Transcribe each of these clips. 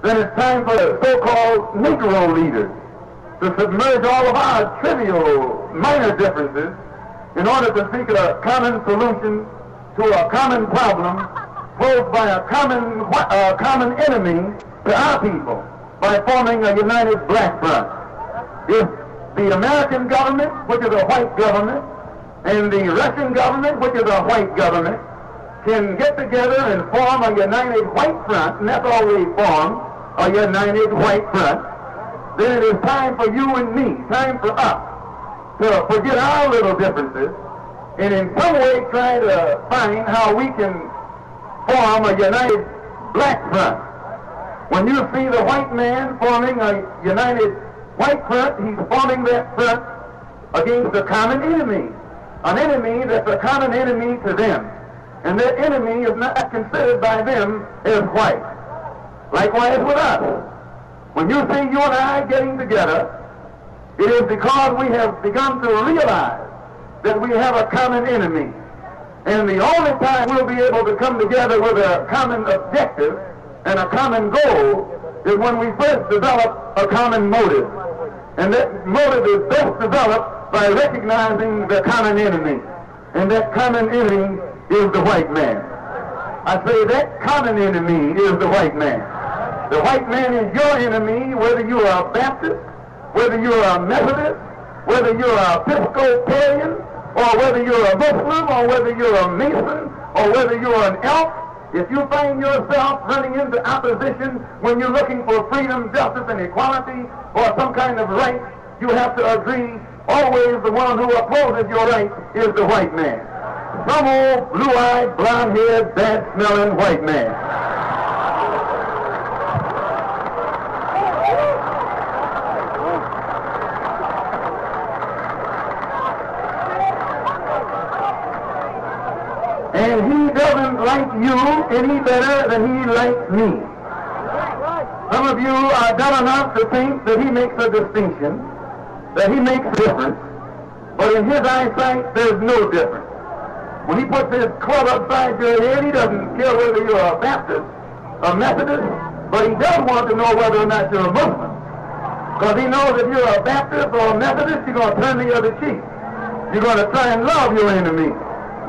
then it's time for the so-called Negro leaders to submerge all of our trivial, minor differences in order to seek a common solution to a common problem posed by a common enemy to our people by forming a united black front. If the American government, which is a white government, and the Russian government, which is a white government, can get together and form a united white front, and that's all they form, a united white front, then it is time for you and me, time for us, to forget our little differences and in some way try to find how we can form a united black front. When you see the white man forming a united white front, he's forming that front against a common enemy, an enemy that's a common enemy to them. And that enemy is not considered by them as white. Likewise with us. When you see you and I getting together, it is because we have begun to realize that we have a common enemy. And the only time we'll be able to come together with a common objective and a common goal is when we first develop a common motive. And that motive is best developed by recognizing the common enemy. And that common enemy is the white man. I say that common enemy is the white man. The white man is your enemy, whether you are a Baptist, whether you are a Methodist, whether you are a Episcopalian, or whether you're a Muslim, or whether you're a Mason, or whether you're an elf. If you find yourself running into opposition when you're looking for freedom, justice, and equality, or some kind of right, you have to agree always the one who opposes your right is the white man. Some old blue-eyed, blonde-haired, bad-smelling white man. And he doesn't like you any better than he likes me. Some of you are dumb enough to think that he makes a distinction, that he makes a difference, but in his eyesight, there's no difference. When he puts his club upside your head, he doesn't care whether you're a Baptist, a Methodist, but he does want to know whether or not you're a Muslim. Because he knows if you're a Baptist or a Methodist, you're going to turn the other cheek. You're going to try and love your enemy.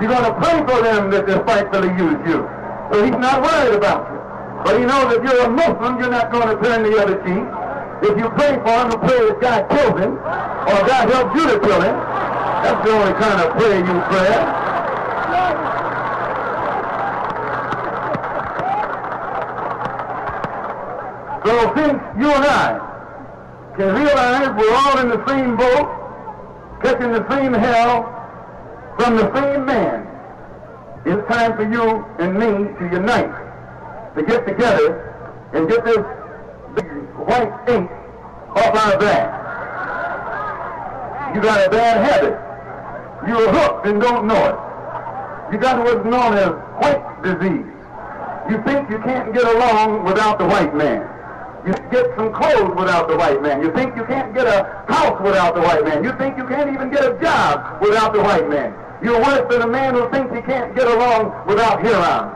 You're going to pray for them that despitefully use you. So he's not worried about you. But he knows if you're a Muslim, you're not going to turn the other cheek. If you pray for him and pray that God kills him, or God helps you to kill him, that's the only kind of prayer you pray. So since you and I can realize we're all in the same boat, catching the same hell from the same man, it's time for you and me to unite, to get together and get this big white ink off our back. You got a bad habit. You're hooked and don't know it. You got what's known as white disease. You think you can't get along without the white man. You get some clothes without the white man. You think you can't get a house without the white man. You think you can't even get a job without the white man. You're worse than a man who thinks he can't get along without heroin.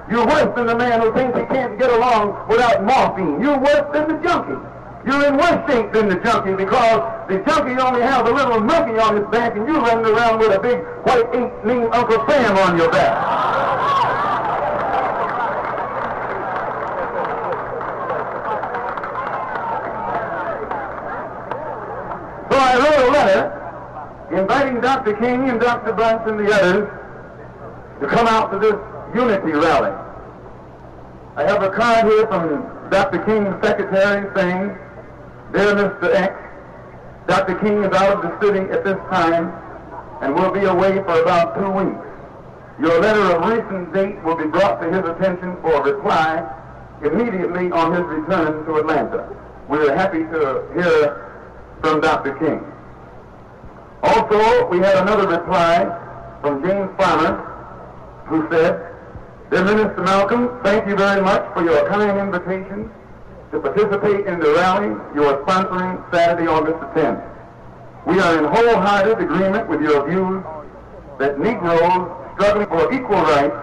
You're worse than the man who thinks he can't get along without morphine. You're worse than the junkie. You're in worse shape than the junkie because the junkie only has a little monkey on his back and you're running around with a big white ink named Uncle Sam on your back. So I wrote a letter inviting Dr. King and Dr. Bunch and the others to come out to this unity rally. I have a card here from Dr. King's secretary saying, "Dear Mr. X, Dr. King is out of the city at this time and will be away for about 2 weeks. Your letter of recent date will be brought to his attention for reply immediately on his return to Atlanta. We are happy to hear from Dr. King." Also, we had another reply from James Farmer, who said, "Dear Minister Malcolm, thank you very much for your kind invitation to participate in the rally you are sponsoring Saturday, August the 10th. We are in wholehearted agreement with your views that Negroes struggling for equal rights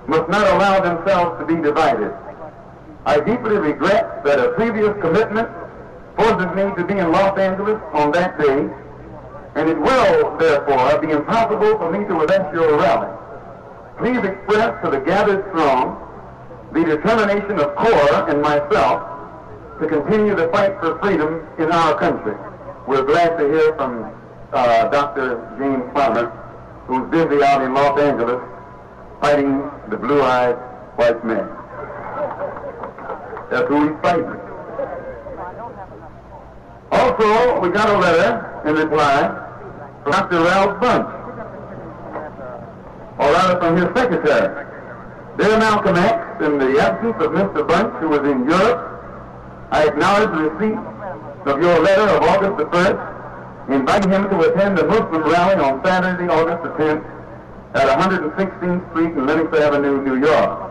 must not allow themselves to be divided. I deeply regret that a previous commitment forces me to be in Los Angeles on that day, and it will, therefore, be impossible for me to address your rally. Please express to the gathered throng the determination of CORE and myself to continue the fight for freedom in our country. We're glad to hear from Dr. James Farmer, who's busy out in Los Angeles fighting the blue-eyed white man. That's who he's fighting. Also, we got a letter in reply from Dr. Ralph Bunch, or rather from his secretary. Dear Malcolm X, in the absence of Mr. Bunch, who was in Europe, I acknowledge the receipt of your letter of August the 1st, inviting him to attend the Muslim rally on Saturday, August the 10th, at 116th Street and Lenox Avenue, New York.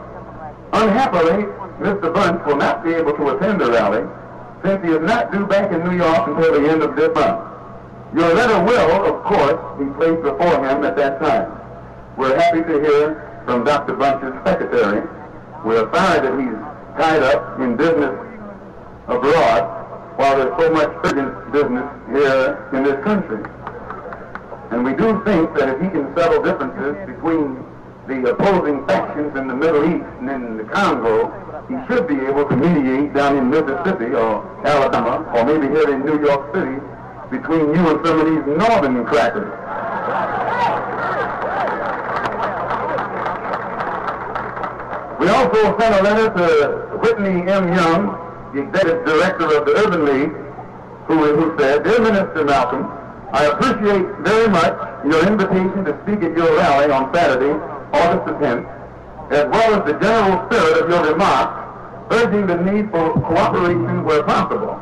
Unhappily, Mr. Bunch will not be able to attend the rally, since he is not due back in New York until the end of this month. Your letter will, of course, be placed before him at that time. We're happy to hear from Dr. Bunch's secretary. We're sorry that he's tied up in business abroad while there's so much urgent business here in this country. And we do think that if he can settle differences between the opposing factions in the Middle East and in the Congo, he should be able to mediate down in Mississippi or Alabama or maybe here in New York City between you and some of these northern crackers. We also sent a letter to Whitney M. Young, the executive director of the Urban League, who said, Dear Minister Malcolm, I appreciate very much your invitation to speak at your rally on Saturday, August the 10th, as well as the general spirit of your remarks, urging the need for cooperation where possible.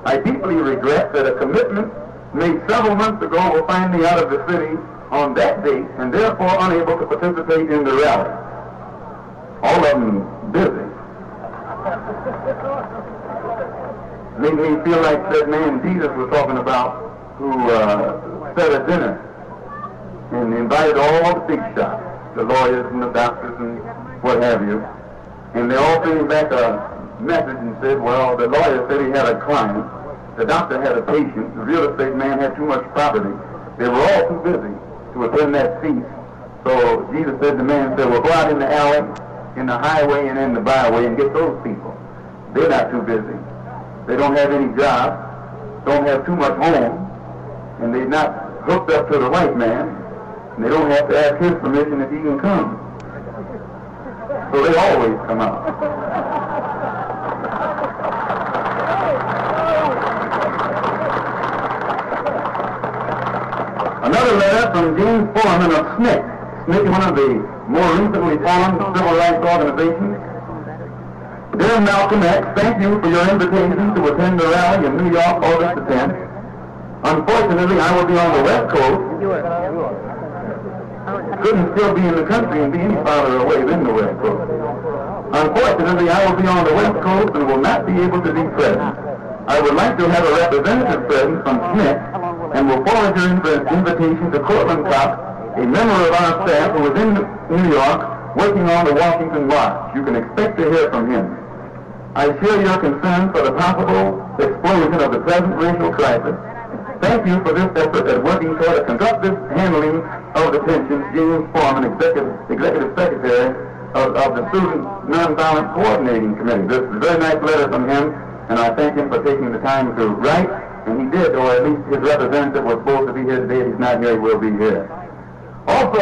I deeply regret that a commitment made several months ago will find me out of the city on that date and therefore unable to participate in the rally. All of them busy. Made me feel like that man Jesus was talking about who set a dinner and invited all the big shots, the lawyers and the doctors and what have you. And they all sent him back a message and said, well, the lawyer said he had a client, the doctor had a patient, the real estate man had too much property. They were all too busy to attend that feast. So Jesus said to the man, well, go out in the alley, in the highway and in the byway and get those people. They're not too busy. They don't have any job, don't have too much home, and they're not hooked up to the white man, and they don't have to ask his permission if he can come. So they always come out. Another letter from James Foreman of SNCC. SNCC is one of the more recently formed civil rights organizations. Dear Malcolm X, thank you for your invitation to attend the rally in New York, August the 10th. Unfortunately, I will be on the West Coast. Couldn't still be in the country and be any farther away than the West Coast. Unfortunately, I will be on the West Coast and will not be able to be present. I would like to have a representative present from SNCC and will forward your invitation to Cortland Cox, a member of our staff who is in New York working on the Washington March. You can expect to hear from him. I share your concern for the possible explosion of the present racial crisis. Thank you for this effort at working toward a constructive handling of the tensions. James Foreman, Executive Secretary of the Student Nonviolent Coordinating Committee. This is a very nice letter from him, and I thank him for taking the time to write, and he did, or at least his representative was supposed to be here today. If he's not here, he will be here. Also,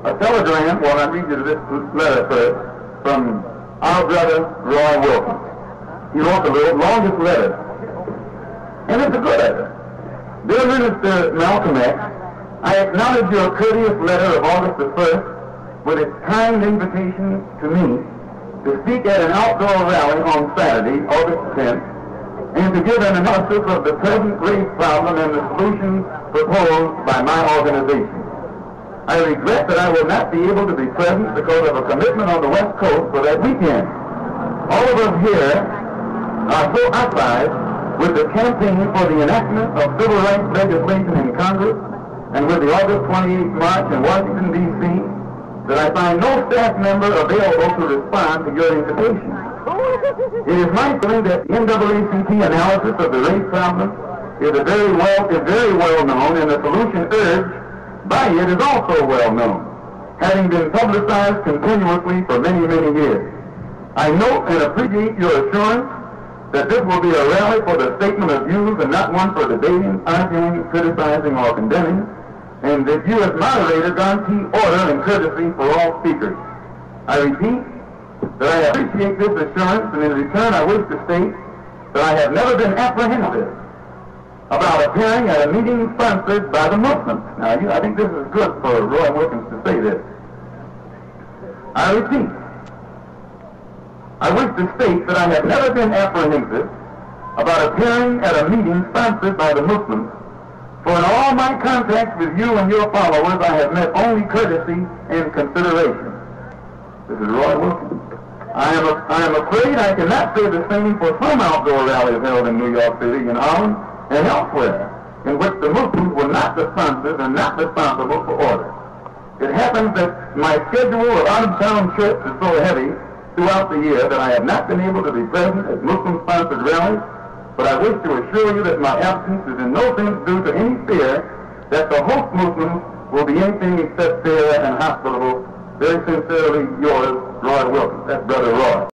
a telegram, well, I'll read you this letter first, from our brother, Roy Wilkins. He wrote the longest letter, and it's a good letter. Dear Minister Malcolm X, I acknowledge your courteous letter of August the 1st with its kind invitation to me to speak at an outdoor rally on Saturday, August 10th, and to give an analysis of the present race problem and the solutions proposed by my organization. I regret that I will not be able to be present because of a commitment on the West Coast for that weekend. All of us here are so occupied with the campaign for the enactment of civil rights legislation in Congress and with the August 28th March in Washington, D.C., that I find no staff member available to respond to your invitation. It is my feeling that the NAACP analysis of the race problem is very well known, and the solution urged by it is also well known, having been publicized continuously for many, many years. I note and appreciate your assurance that this will be a rally for the statement of views and not one for debating, arguing, criticizing, or condemning, and that you as moderator guarantee order and courtesy for all speakers. I repeat that I appreciate this assurance, and in return I wish to state that I have never been apprehensive about appearing at a meeting sponsored by the Muslims. Now, I think this is good for Roy Wilkins to say this. I repeat, I wish to state that I have never been apprehensive about appearing at a meeting sponsored by the Muslims, for in all my contacts with you and your followers, I have met only courtesy and consideration. This is Roy Wilkins. I am afraid I cannot say the same for some outdoor rallies held in New York City, in Holland, and elsewhere, in which the Muslims were not the sponsors and not responsible for order. It happens that my schedule of out-of-town trips is so heavy throughout the year that I have not been able to be present at Muslim-sponsored rallies, but I wish to assure you that my absence is in no sense due to any fear that the host Muslims will be anything except fair and hospitable. Very sincerely yours, Roy Wilkins. That's Brother Roy.